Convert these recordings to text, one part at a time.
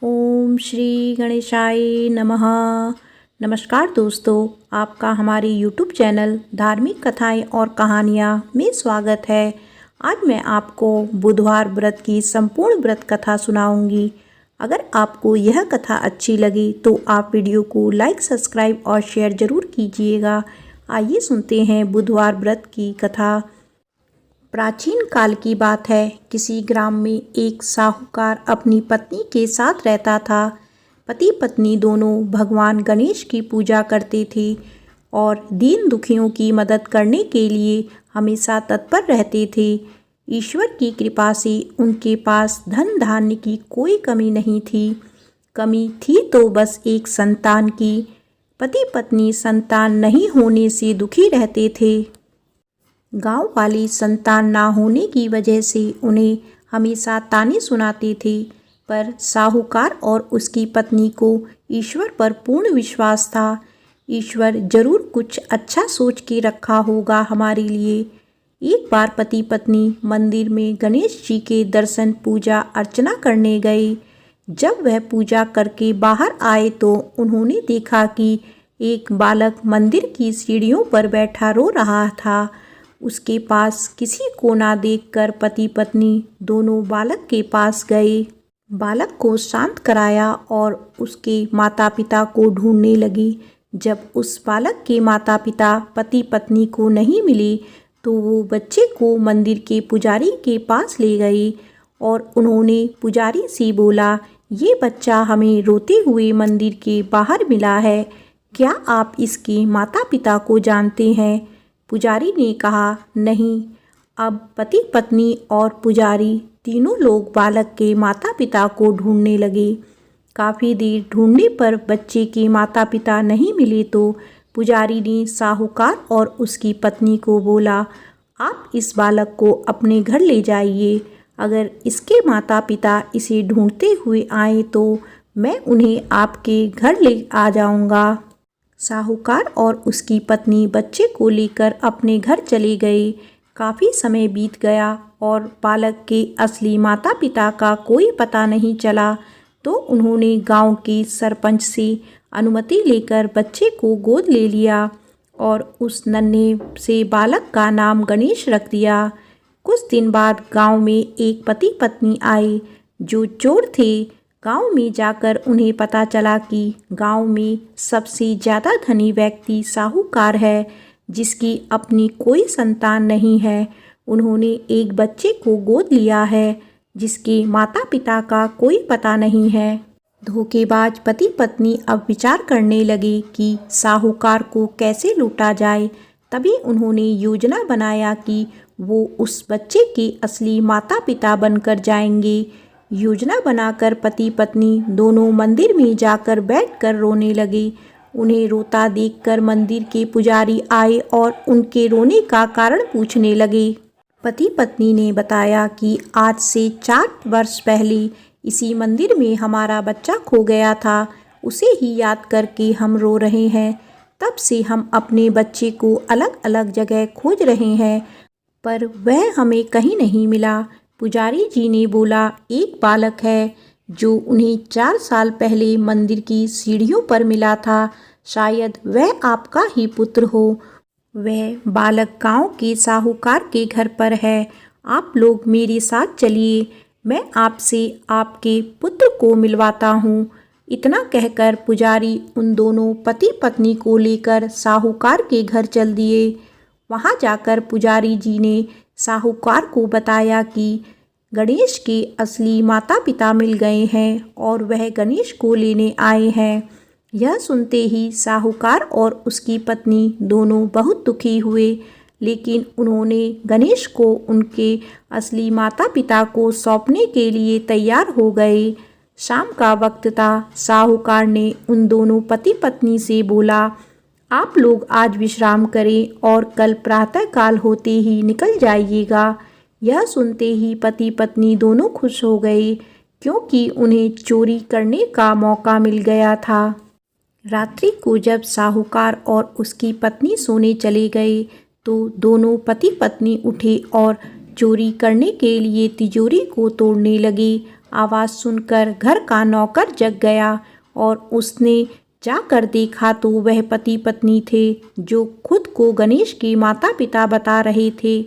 ओम श्री गणेशाय नमः। नमस्कार दोस्तों, आपका हमारे YouTube चैनल धार्मिक कथाएं और कहानियां में स्वागत है। आज मैं आपको बुधवार व्रत की संपूर्ण व्रत कथा सुनाऊंगी। अगर आपको यह कथा अच्छी लगी तो आप वीडियो को लाइक, सब्सक्राइब और शेयर ज़रूर कीजिएगा। आइए सुनते हैं बुधवार व्रत की कथा। प्राचीन काल की बात है। किसी ग्राम में एक साहूकार अपनी पत्नी के साथ रहता था। पति पत्नी दोनों भगवान गणेश की पूजा करते थे और दीन दुखियों की मदद करने के लिए हमेशा तत्पर रहते थे। ईश्वर की कृपा से उनके पास धन धान्य की कोई कमी नहीं थी। कमी थी तो बस एक संतान की। पति पत्नी संतान नहीं होने से दुखी रहते थे। गांव वाली संतान ना होने की वजह से उन्हें हमेशा ताने सुनाते थे, पर साहूकार और उसकी पत्नी को ईश्वर पर पूर्ण विश्वास था। ईश्वर जरूर कुछ अच्छा सोच के रखा होगा हमारे लिए। एक बार पति पत्नी मंदिर में गणेश जी के दर्शन पूजा अर्चना करने गए। जब वह पूजा करके बाहर आए तो उन्होंने देखा कि एक बालक मंदिर की सीढ़ियों पर बैठा रो रहा था। उसके पास किसी को ना देखकर पति पत्नी दोनों बालक के पास गए। बालक को शांत कराया और उसके माता पिता को ढूंढने लगी। जब उस बालक के माता पिता पति पत्नी को नहीं मिले तो वो बच्चे को मंदिर के पुजारी के पास ले गए और उन्होंने पुजारी से बोला, ये बच्चा हमें रोते हुए मंदिर के बाहर मिला है। क्या आप इसके माता पिता को जानते हैं? पुजारी ने कहा, नहीं। अब पति पत्नी और पुजारी तीनों लोग बालक के माता पिता को ढूंढने लगे। काफ़ी देर ढूंढने पर बच्चे के माता पिता नहीं मिले तो पुजारी ने साहूकार और उसकी पत्नी को बोला, आप इस बालक को अपने घर ले जाइए। अगर इसके माता पिता इसे ढूंढते हुए आए तो मैं उन्हें आपके घर ले आ जाऊंगा। साहूकार और उसकी पत्नी बच्चे को लेकर अपने घर चले गए। काफ़ी समय बीत गया और बालक के असली माता पिता का कोई पता नहीं चला, तो उन्होंने गांव के सरपंच से अनुमति लेकर बच्चे को गोद ले लिया और उस नन्हे से बालक का नाम गणेश रख दिया। कुछ दिन बाद गांव में एक पति पत्नी आए जो चोर थे। गांव में जाकर उन्हें पता चला कि गांव में सबसे ज़्यादा धनी व्यक्ति साहूकार है, जिसकी अपनी कोई संतान नहीं है। उन्होंने एक बच्चे को गोद लिया है जिसके माता पिता का कोई पता नहीं है। धोखेबाज पति पत्नी अब विचार करने लगे कि साहूकार को कैसे लूटा जाए। तभी उन्होंने योजना बनाया कि वो उस बच्चे के असली माता पिता बनकर जाएंगे। योजना बनाकर पति पत्नी दोनों मंदिर में जाकर बैठकर रोने लगे। उन्हें रोता देखकर मंदिर के पुजारी आए और उनके रोने का कारण पूछने लगे। पति पत्नी ने बताया कि आज से 4 वर्ष पहले इसी मंदिर में हमारा बच्चा खो गया था। उसे ही याद करके हम रो रहे हैं। तब से हम अपने बच्चे को अलग अलग जगह खोज रहे हैं, पर वह हमें कहीं नहीं मिला। पुजारी जी ने बोला, एक बालक है जो उन्हें 4 साल पहले मंदिर की सीढ़ियों पर मिला था। शायद वह आपका ही पुत्र हो। वह बालक गांव के साहूकार के घर पर है। आप लोग मेरे साथ चलिए, मैं आपसे आपके पुत्र को मिलवाता हूँ। इतना कहकर पुजारी उन दोनों पति पत्नी को लेकर साहूकार के घर चल दिए। वहाँ जाकर पुजारी जी ने साहूकार को बताया कि गणेश के असली माता पिता मिल गए हैं और वह गणेश को लेने आए हैं। यह सुनते ही साहूकार और उसकी पत्नी दोनों बहुत दुखी हुए, लेकिन उन्होंने गणेश को उनके असली माता पिता को सौंपने के लिए तैयार हो गए। शाम का वक्त था। साहूकार ने उन दोनों पति पत्नी से बोला, आप लोग आज विश्राम करें और कल प्रातःकाल होते ही निकल जाइएगा। यह सुनते ही पति पत्नी दोनों खुश हो गए, क्योंकि उन्हें चोरी करने का मौका मिल गया था। रात्रि को जब साहूकार और उसकी पत्नी सोने चले गए तो दोनों पति पत्नी उठे और चोरी करने के लिए तिजोरी को तोड़ने लगे। आवाज़ सुनकर घर का नौकर जग गया और उसने जाकर देखा तो वह पति पत्नी थे जो खुद को गणेश के माता पिता बता रहे थे।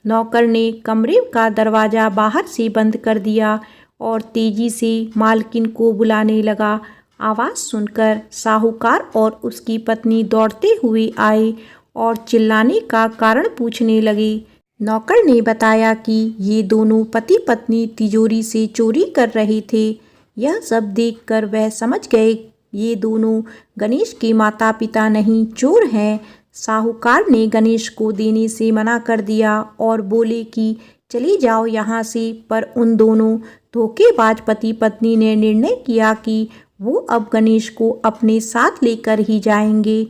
नौकर ने कमरे का दरवाज़ा बाहर से बंद कर दिया और तेजी से मालकिन को बुलाने लगा। आवाज़ सुनकर साहूकार और उसकी पत्नी दौड़ते हुए आए और चिल्लाने का कारण पूछने लगे। नौकर ने बताया कि ये दोनों पति पत्नी तिजोरी से चोरी कर रहे थे। यह सब देखकर वह समझ गए ये दोनों गणेश के माता पिता नहीं, चोर हैं। साहूकार ने गणेश को देने से मना कर दिया और बोले कि चली जाओ यहाँ से, पर उन दोनों धोखेबाज पति पत्नी ने निर्णय किया कि वो अब गणेश को अपने साथ लेकर ही जाएंगे।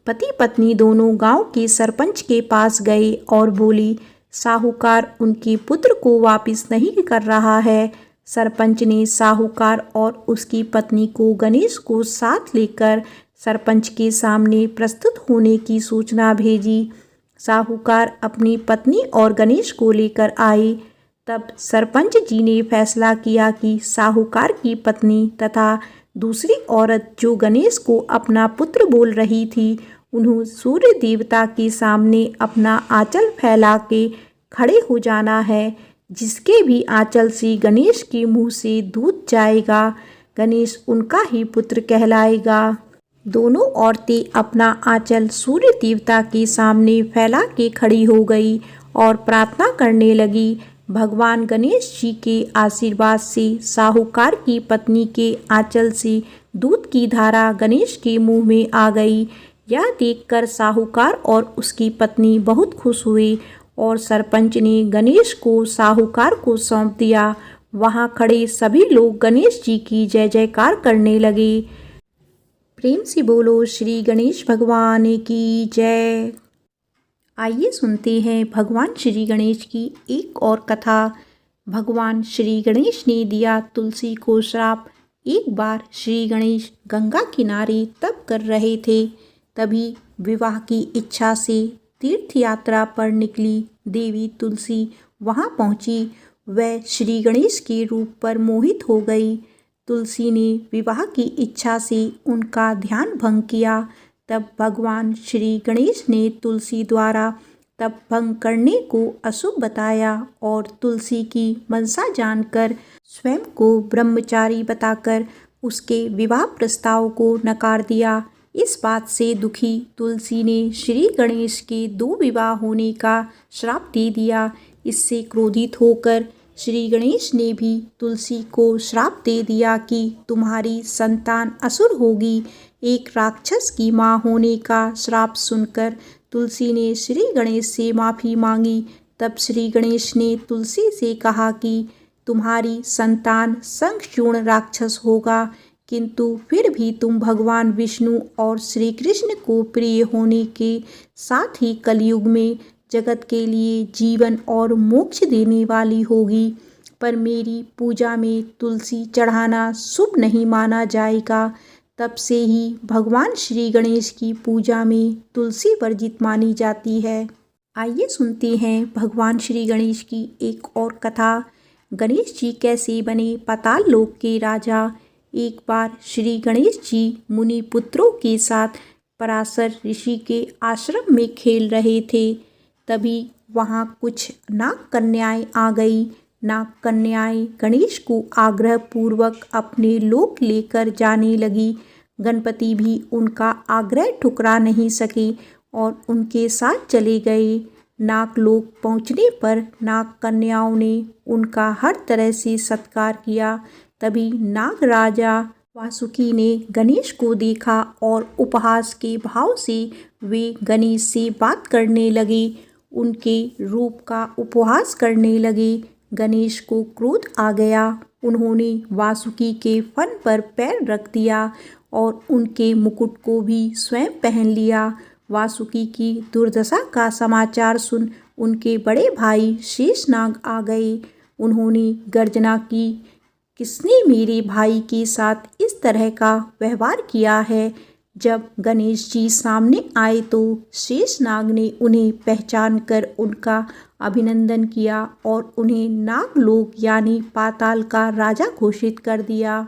पति पत्नी दोनों गांव के सरपंच के पास गए और बोली, साहूकार उनके पुत्र को वापस नहीं कर रहा है। सरपंच ने साहूकार और उसकी पत्नी को गणेश को साथ लेकर सरपंच के सामने प्रस्तुत होने की सूचना भेजी। साहूकार अपनी पत्नी और गणेश को लेकर आए। तब सरपंच जी ने फैसला किया कि साहूकार की पत्नी तथा दूसरी औरत जो गणेश को अपना पुत्र बोल रही थी, उन्हें सूर्य देवता के सामने अपना आंचल फैला के खड़े हो जाना है। जिसके भी आंचल से गणेश के मुंह से दूध जाएगा, गणेश उनका ही पुत्र कहलाएगा। दोनों औरतें अपना आंचल सूर्य देवता के सामने फैला के खड़ी हो गई और प्रार्थना करने लगी। भगवान गणेश जी के आशीर्वाद से साहूकार की पत्नी के आंचल से दूध की धारा गणेश के मुंह में आ गई। यह देखकर साहूकार और उसकी पत्नी बहुत खुश हुए और सरपंच ने गणेश को साहूकार को सौंप दिया। वहां खड़े सभी लोग गणेश जी की जय जयकार करने लगे। प्रेम से बोलो श्री गणेश भगवान की जय। आइए सुनते हैं भगवान श्री गणेश की एक और कथा। भगवान श्री गणेश ने दिया तुलसी को श्राप। एक बार श्री गणेश गंगा किनारे तप कर रहे थे, तभी विवाह की इच्छा से तीर्थ यात्रा पर निकली देवी तुलसी वहां पहुंची। वह श्री गणेश के रूप पर मोहित हो गई। तुलसी ने विवाह की इच्छा से उनका ध्यान भंग किया। तब भगवान श्री गणेश ने तुलसी द्वारा तप भंग करने को अशुभ बताया और तुलसी की मनसा जानकर स्वयं को ब्रह्मचारी बताकर उसके विवाह प्रस्ताव को नकार दिया। इस बात से दुखी तुलसी ने श्री गणेश के 2 विवाह होने का श्राप दे दिया। इससे क्रोधित होकर श्री गणेश ने भी तुलसी को श्राप दे दिया कि तुम्हारी संतान असुर होगी। एक राक्षस की मां होने का श्राप सुनकर तुलसी ने श्री गणेश से माफ़ी मांगी। तब श्री गणेश ने तुलसी से कहा कि तुम्हारी संतान शंखचूर्ण राक्षस होगा, किंतु फिर भी तुम भगवान विष्णु और श्री कृष्ण को प्रिय होने के साथ ही कलयुग में जगत के लिए जीवन और मोक्ष देने वाली होगी। पर मेरी पूजा में तुलसी चढ़ाना शुभ नहीं माना जाएगा। तब से ही भगवान श्री गणेश की पूजा में तुलसी वर्जित मानी जाती है। आइए सुनते हैं भगवान श्री गणेश की एक और कथा। गणेश जी कैसे बने पाताल लोक के राजा। एक बार श्री गणेश जी मुनि पुत्रों के साथ पराशर ऋषि के आश्रम में खेल रहे थे। तभी वहाँ कुछ नाग कन्याएं आ गई। नाग कन्याएं गणेश को आग्रह पूर्वक अपने लोक लेकर जाने लगी। गणपति भी उनका आग्रह ठुकरा नहीं सके और उनके साथ चले गए। नाग लोक पहुँचने पर नाग कन्याओं ने उनका हर तरह से सत्कार किया। तभी नाग राजा वासुकी ने गणेश को देखा और उपहास के भाव से वे गणेश से बात करने लगे, उनके रूप का उपहास करने लगे। गणेश को क्रोध आ गया। उन्होंने वासुकी के फन पर पैर रख दिया और उनके मुकुट को भी स्वयं पहन लिया। वासुकी की दुर्दशा का समाचार सुन उनके बड़े भाई शेषनाग आ गए। उन्होंने गर्जना की, किसने मेरे भाई के साथ इस तरह का व्यवहार किया है। जब गणेश जी सामने आए तो शेषनाग ने उन्हें पहचान कर उनका अभिनंदन किया और उन्हें नागलोक यानी पाताल का राजा घोषित कर दिया।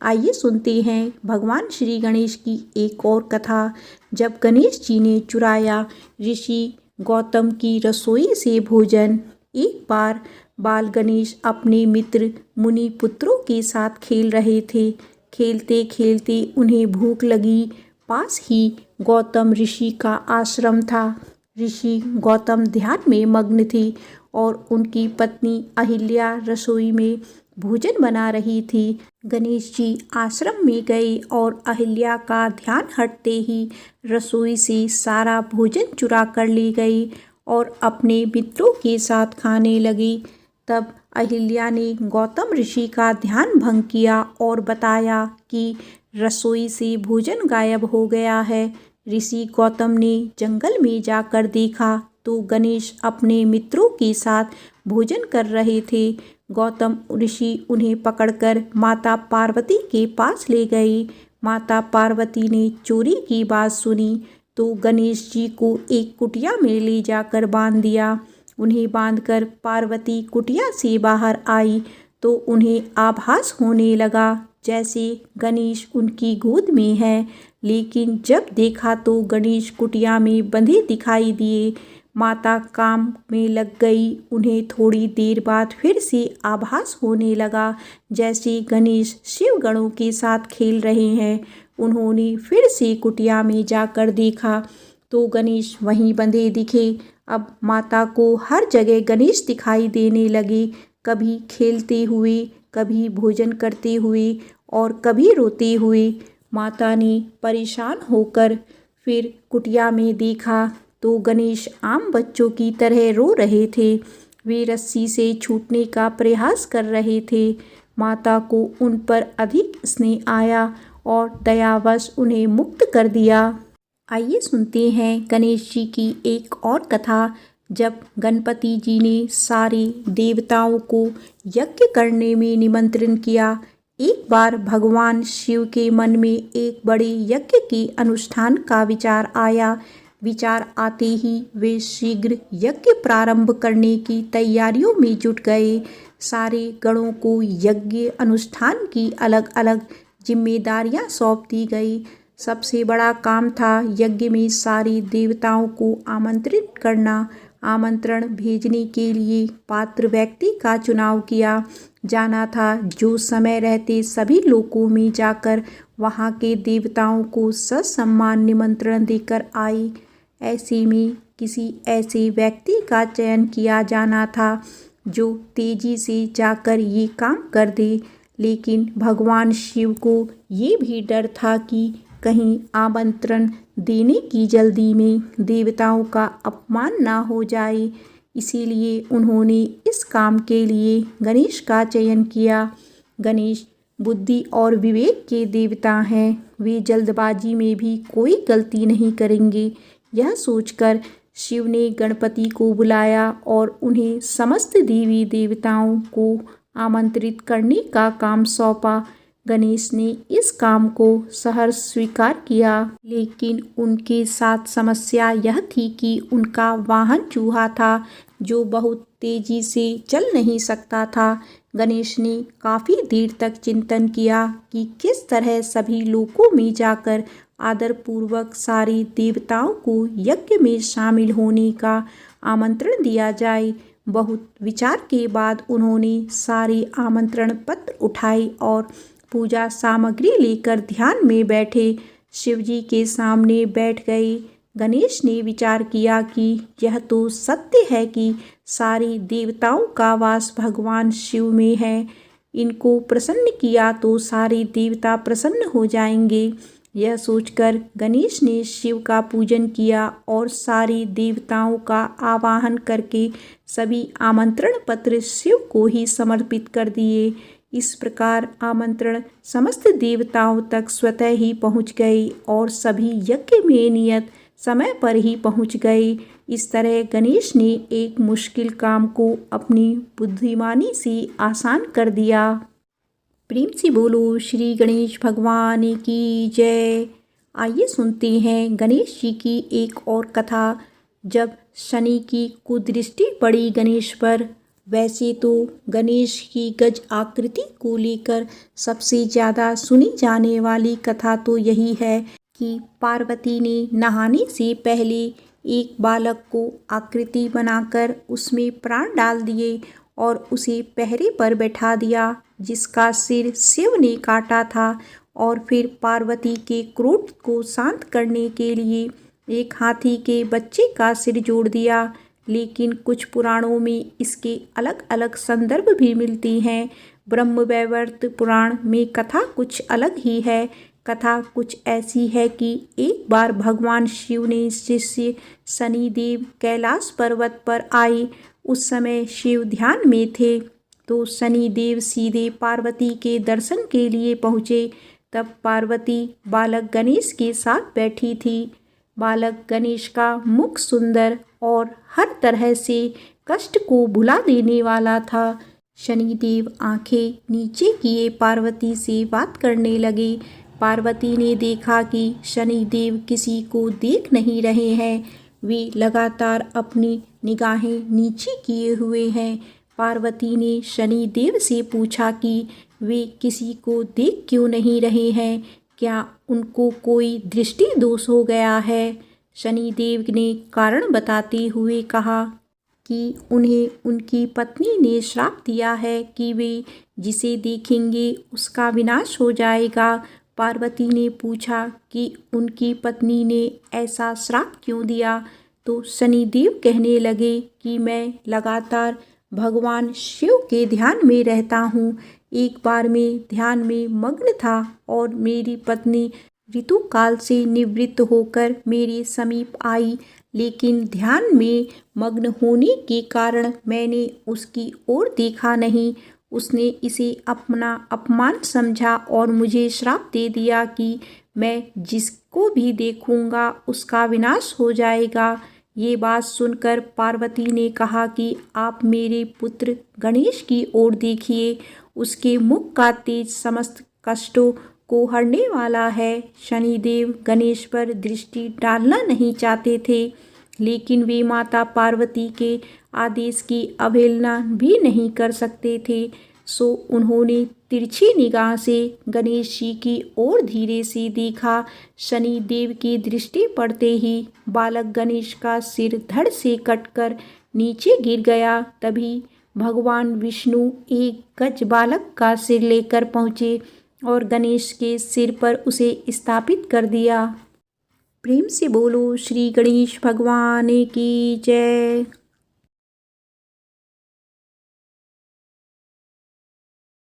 आइए सुनते हैं भगवान श्री गणेश की एक और कथा। जब गणेश जी ने चुराया ऋषि गौतम की रसोई से भोजन। एक बार बाल गणेश अपने मित्र मुनि पुत्रों के साथ खेल रहे थे। खेलते खेलते उन्हें भूख लगी। पास ही गौतम ऋषि का आश्रम था। ऋषि गौतम ध्यान में मग्न थे और उनकी पत्नी अहिल्या रसोई में भोजन बना रही थी। गणेश जी आश्रम में गए और अहिल्या का ध्यान हटते ही रसोई से सारा भोजन चुरा कर ले गए और अपने मित्रों के साथ खाने लगे। तब अहिल्या ने गौतम ऋषि का ध्यान भंग किया और बताया कि रसोई से भोजन गायब हो गया है। ऋषि गौतम ने जंगल में जाकर देखा तो गणेश अपने मित्रों के साथ भोजन कर रहे थे। गौतम ऋषि उन्हें पकड़कर माता पार्वती के पास ले गए। माता पार्वती ने चोरी की बात सुनी तो गणेश जी को एक कुटिया में ले जाकर बांध दिया। उन्हें बांधकर पार्वती कुटिया से बाहर आई तो उन्हें आभास होने लगा जैसे गणेश उनकी गोद में है, लेकिन जब देखा तो गणेश कुटिया में बंधे दिखाई दिए। माता काम में लग गई। उन्हें थोड़ी देर बाद फिर से आभास होने लगा जैसे गणेश शिव गणों के साथ खेल रहे हैं। उन्होंने फिर से कुटिया में जाकर देखा तो गणेश वहीं बंधे दिखे। अब माता को हर जगह गणेश दिखाई देने लगे, कभी खेलते हुए, कभी भोजन करते हुए और कभी रोते हुए। माता ने परेशान होकर फिर कुटिया में देखा तो गणेश आम बच्चों की तरह रो रहे थे। वे रस्सी से छूटने का प्रयास कर रहे थे। माता को उन पर अधिक स्नेह आया और दयावश उन्हें मुक्त कर दिया। आइए सुनते हैं गणेश जी की एक और कथा। जब गणपति जी ने सारे देवताओं को यज्ञ करने में निमंत्रण किया, एक बार भगवान शिव के मन में एक बड़े यज्ञ के अनुष्ठान का विचार आया। विचार आते ही वे शीघ्र यज्ञ प्रारंभ करने की तैयारियों में जुट गए। सारे गणों को यज्ञ अनुष्ठान की अलग अलग जिम्मेदारियां सौंप दी गई। सबसे बड़ा काम था यज्ञ में सारे देवताओं को आमंत्रित करना। आमंत्रण भेजने के लिए पात्र व्यक्ति का चुनाव किया जाना था जो समय रहते सभी लोकों में जाकर वहां के देवताओं को ससम्मान निमंत्रण देकर आए। ऐसे में किसी ऐसे व्यक्ति का चयन किया जाना था जो तेजी से जाकर ये काम कर दे। लेकिन भगवान शिव को ये भी डर था कि कहीं आमंत्रण देने की जल्दी में देवताओं का अपमान ना हो जाए। इसीलिए उन्होंने इस काम के लिए गणेश का चयन किया। गणेश बुद्धि और विवेक के देवता हैं। वे जल्दबाजी में भी कोई गलती नहीं करेंगे। यह सोचकर शिव ने गणपति को बुलाया और उन्हें समस्त देवी देवताओं को आमंत्रित करने का काम सौंपा। गणेश ने इस काम को सहर्ष स्वीकार किया, लेकिन उनके साथ समस्या यह थी कि उनका वाहन चूहा था जो बहुत तेजी से चल नहीं सकता था। गणेश ने काफ़ी देर तक चिंतन किया कि किस तरह सभी लोकों में जाकर आदरपूर्वक सारे देवताओं को यज्ञ में शामिल होने का आमंत्रण दिया जाए। बहुत विचार के बाद उन्होंने सारे आमंत्रण पत्र उठाए और पूजा सामग्री लेकर ध्यान में बैठे शिवजी के सामने बैठ गए। गणेश ने विचार किया कि यह तो सत्य है कि सारे देवताओं का वास भगवान शिव में है। इनको प्रसन्न किया तो सारे देवता प्रसन्न हो जाएंगे। यह सोचकर गणेश ने शिव का पूजन किया और सारे देवताओं का आवाहन करके सभी आमंत्रण पत्र शिव को ही समर्पित कर दिए। इस प्रकार आमंत्रण समस्त देवताओं तक स्वतः ही पहुंच गए और सभी यज्ञ में नियत समय पर ही पहुंच गए। इस तरह गणेश ने एक मुश्किल काम को अपनी बुद्धिमानी से आसान कर दिया। प्रेम से बोलो श्री गणेश भगवान की जय। आइए सुनते हैं गणेश जी की एक और कथा। जब शनि की कुदृष्टि पड़ी गणेश पर। वैसे तो गणेश की गज आकृति को लेकर सबसे ज़्यादा सुनी जाने वाली कथा तो यही है कि पार्वती ने नहाने से पहले एक बालक को आकृति बनाकर उसमें प्राण डाल दिए और उसे पहरे पर बैठा दिया, जिसका सिर शिव ने काटा था। और फिर पार्वती के क्रोध को शांत करने के लिए एक हाथी के बच्चे का सिर जोड़ दिया। लेकिन कुछ पुराणों में इसके अलग अलग संदर्भ भी मिलती हैं। ब्रह्मवैवर्त पुराण में कथा कुछ अलग ही है। कथा कुछ ऐसी है कि एक बार भगवान शिव ने शिष्य शनिदेव कैलाश पर्वत पर आए। उस समय शिव ध्यान में थे, तो शनिदेव सीधे पार्वती के दर्शन के लिए पहुँचे। तब पार्वती बालक गणेश के साथ बैठी थी। बालक गणेश का मुख सुंदर और हर तरह से कष्ट को भुला देने वाला था। शनिदेव आंखें नीचे किए पार्वती से बात करने लगे। पार्वती ने देखा कि शनिदेव किसी को देख नहीं रहे हैं, वे लगातार अपनी निगाहें नीचे किए हुए हैं। पार्वती ने शनिदेव से पूछा कि वे किसी को देख क्यों नहीं रहे हैं, क्या उनको कोई दृष्टि दोष हो गया है। शनिदेव ने कारण बताते हुए कहा कि उन्हें उनकी पत्नी ने श्राप दिया है कि वे जिसे देखेंगे उसका विनाश हो जाएगा। पार्वती ने पूछा कि उनकी पत्नी ने ऐसा श्राप क्यों दिया, तो शनिदेव कहने लगे कि मैं लगातार भगवान शिव के ध्यान में रहता हूँ। एक बार मैं ध्यान में मग्न था और मेरी पत्नी ऋतुकाल से निवृत्त होकर मेरे समीप आई, लेकिन ध्यान में मग्न होने के कारण मैंने उसकी ओर देखा नहीं। उसने इसे अपना अपमान समझा और मुझे श्राप दे दिया कि मैं जिसको भी देखूंगा उसका विनाश हो जाएगा। ये बात सुनकर पार्वती ने कहा कि आप मेरे पुत्र गणेश की ओर देखिए, उसके मुख का तेज समस्त कष्टों को हरने वाला है। शनिदेव गणेश पर दृष्टि डालना नहीं चाहते थे, लेकिन वे माता पार्वती के आदेश की अवहेलना भी नहीं कर सकते थे। सो उन्होंने तिरछी निगाह से गणेश जी की ओर धीरे से देखा। शनिदेव की दृष्टि पड़ते ही बालक गणेश का सिर धड़ से कटकर नीचे गिर गया। तभी भगवान विष्णु एक गज बालक का सिर लेकर पहुँचे और गणेश के सिर पर उसे स्थापित कर दिया। प्रेम से बोलो श्री गणेश भगवान की जय।